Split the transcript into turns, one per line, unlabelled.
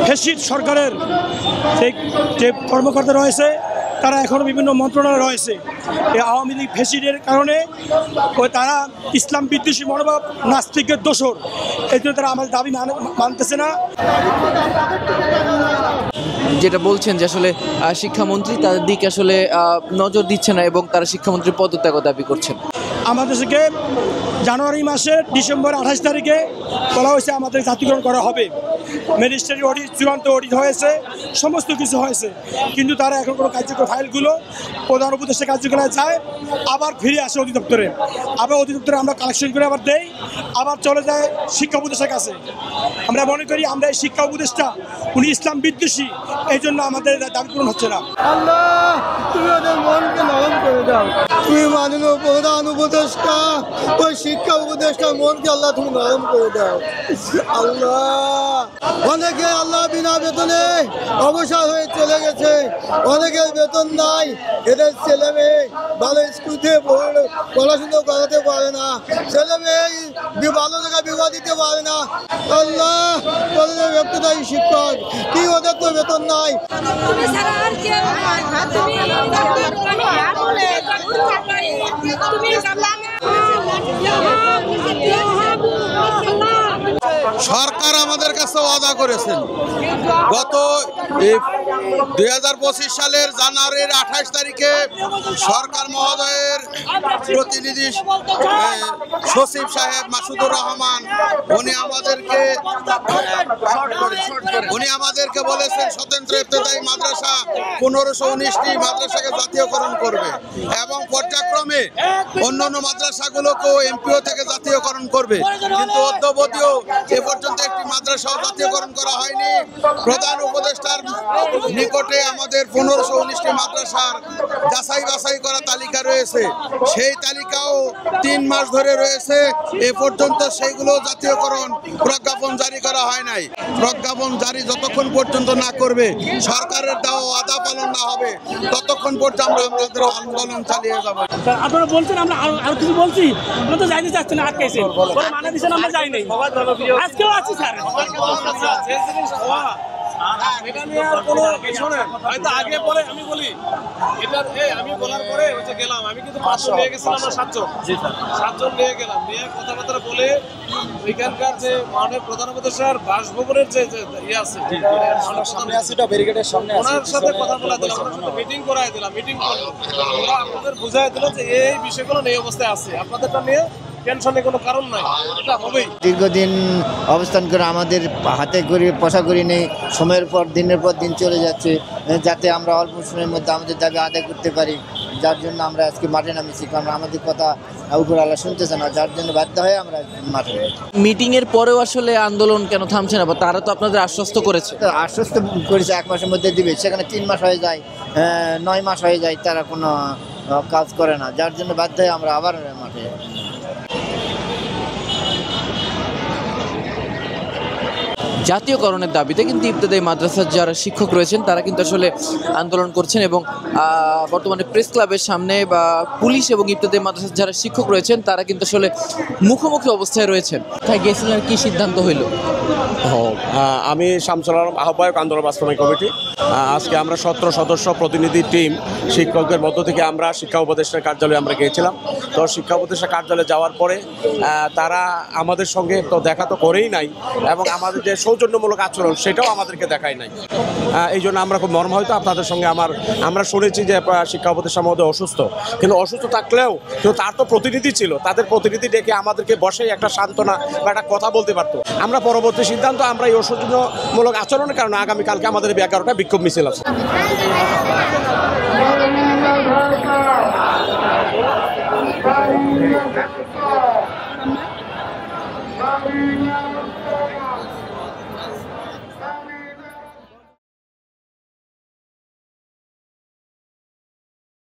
Fascist সরকারের যে কর্মকর্তা রয়েছে তারা এখনও বিভিন্ন মন্ত্রণালয় রয়েছে। এই আওয়ামী লীগ ফ্যাসিস্টের কারণে তারা ইসলাম বিদ্বেষী মনোভাব, নাস্তিকের দোসর, এই জন্য তারা আমাদের দাবি মানতেছে না।
যেটা বলছেন যে আসলে শিক্ষামন্ত্রী তাদের দিকে আসলে নজর দিচ্ছে না এবং তারা শিক্ষামন্ত্রীর পদত্যাগ দাবি করছেন।
আমাদের থেকে জানুয়ারি মাসের ডিসেম্বর 28 তারিখে বলা হয়েছে আমাদের জাতীয়করণ করা হবে। ম্যাজিস্ট্রেট অডিট, চূড়ান্ত অডিট হয়েছে, সমস্ত কিছু হয়েছে, কিন্তু তারা এখন কোনো কার্যকর ফাইলগুলো প্রধান উপদেষ্টা কার্যকলায় যায়, আবার ফিরে আসে অধিদপ্তরে, আবার অধিদপ্তরে আমরা কালেকশন করে আবার দেই, আবার চলে যায় শিক্ষা উপদেষ্টার কাছে। আমরা মনে করি আমরা এই শিক্ষা উপদেষ্টা উনি ইসলাম বিদ্বেষী, এই জন্য আমাদের দাবি পূরণ হচ্ছে না।
আল্লাহ, তুমি ওদের মনকে নরম করে দাও। তুমি মাননীয় প্রধান উপদেষ্টা, ওই শিক্ষা উপদেষ্টার মনকে আল্লাহ তুমি নরম করে দাও। আল্লাহ, অনেকে আল্লাহ বিনা বেতনে অবসর হয়ে চলে গেছে, অনেকের বেতন নাই, এদের ছেলে মেয়ে ভালো স্কুল থেকে পড়াশুনো করাতে পারে না, ছেলে মেয়ে ভালো জায়গায় বিবাহ দিতে পারে না। আল্লাহ, কলেজের ব্যক্তিদায়ী শিক্ষক কি, ওদের তো বেতন নাই।
সরকার আমাদের কাছে ওয়াদা করেছেন গত 2025 সালের জানুয়ারির 28 তারিখে সরকার মহোদয়ের প্রতিনিধি সচিব সাহেব মাসুদুর রহমান উনি আমাদেরকে বলেছেন স্বতন্ত্র ইবতেদায়ী মাদ্রাসা 1519টি মাদ্রাসাকে জাতীয়করণ করবে এবং পর্যায়ক্রমে অন্যান্য মাদ্রাসাগুলোকেও এমপিও থেকে জাতীয়করণ করবে, কিন্তু অদ্যাবধিও এ পর্যন্ত একটি মাদ্রাসাও জাতীয়করণ করা হয়নি। প্রধান উপদেষ্টার নিকটে আমাদের 1519টি মাদ্রাসার যাচাই বাছাই করা তালিকা রয়েছে, সেই তালিকাও 3 মাস ধরে রয়েছে, এ পর্যন্ত সেইগুলো জাতীয়করণ প্রজ্ঞাপন জারি করা হয় নাই। প্রজ্ঞাপন জারি যতক্ষণ পর্যন্ত না করবে, সরকারের দেওয়া ওয়াদা পালন না হবে, ততক্ষণ পর্যন্ত আমরা আমাদের আন্দোলন চালিয়ে যাব।
আপনারা বলছেন আমরা আর কিছু বলছি, আমরা তো যাইতে চাচ্ছি না, আটকেছেন, মানা দিচ্ছেন, আমরা যাই নাই, আজকেও আছি স্যার।
এটা নিয়ে আর কোনো শোনেন, হয়তো আগে পরে আমি বলি, এটা আমি বলার পরে হচ্ছে গেলাম, আমি কিন্তু 500 নিয়ে গেছিলাম, আমরা 7জন নিয়ে গেলাম, নিয়ে কথাবার্তা বলে ওইখানকার যে মাননীয় প্রধান উপদেষ্টার বাসভবনের যে ইয়ে আছে, ওনার সাথে কথা বলা দিলাম, ওনার সাথে মিটিং করাই দিলাম, মিটিং করলো, ওরা আপনাদের বুঝাই দিল যে এই বিষয়গুলো এই অবস্থায় আছে, আপনাদেরটা নিয়ে টেনশনে কোনো কারণ নাই, এটা হবেই।
দীর্ঘদিন অবস্থান করে আমাদের হাতে করে পয়সা করি নেই, সময়ের পর দিনের পর দিন চলে যাচ্ছে, যাতে আমরা অল্প সময়ের মধ্যে আমাদের দাবি আদায় করতে পারি, যার জন্য আমরা আজকে মাঠে নামেছি। কারণ আমাদের কথা উপর আল্লাহ শুনতেছে না, যার জন্য বাধ্য হয়ে আমরা মাঠে।
মিটিংয়ের পরেও আসলে আন্দোলন কেন থামছে না? বা তারা তো আপনাদের আশ্বস্ত করেছে,
আশ্বস্ত করেছে 1 মাসের মধ্যে দিবে, সেখানে 3 মাস হয়ে যায়, 9 মাস হয়ে যায়, তারা কোনো কাজ করে না, যার জন্য বাধ্য হয়ে আমরা আবার মাঠে।
জাতীয়করণের দাবিতে কিন্তু ইবতেদায়ী মাদ্রাসার যারা শিক্ষক রয়েছেন তারা কিন্তু আসলে আন্দোলন করছেন এবং বর্তমানে প্রেস ক্লাবের সামনে বা পুলিশ এবং ইবতেদায়ী মাদ্রাসার যারা শিক্ষক রয়েছেন তারা কিন্তু আসলে মুখোমুখি অবস্থায় রয়েছেন। তাই গেছিলেন, কি সিদ্ধান্ত হইল?
আমি শামসুল আলম, আহ্বায়ক আন্দোলন বাস্তবায়ন কমিটি। আজকে আমরা 17 সদস্য প্রতিনিধি টিম শিক্ষকদের মধ্য থেকে আমরা শিক্ষা উপদেষ্টার কার্যালয়ে আমরা গিয়েছিলাম। তো শিক্ষা উপদেষ্টার কার্যালয়ে যাওয়ার পরে তারা আমাদের সঙ্গে তো দেখা তো করেই নাই এবং আমাদের যে সৌজন্যমূলক আচরণ সেটাও আমাদেরকে দেখায় নাই। এই জন্য আমরা খুব মর্মাহত। আপনাদের সঙ্গে আমরা শুনেছি যে শিক্ষা উপদেষ্টা মহোদয় অসুস্থ, কিন্তু অসুস্থ থাকলেও কিন্তু তার তো প্রতিনিধি ছিল, তাদের প্রতিনিধি ডেকে আমাদেরকে বসে একটা সান্ত্বনা বা একটা কথা বলতে পারতো। আমরা পরবর্তী সিদ্ধান্ত, আমরা এই অসৌজন্যমূলক আচরণের কারণে আগামীকালকে আমাদের 11টা বিক্ষোভ মিছিল আছে।
Hallelujah.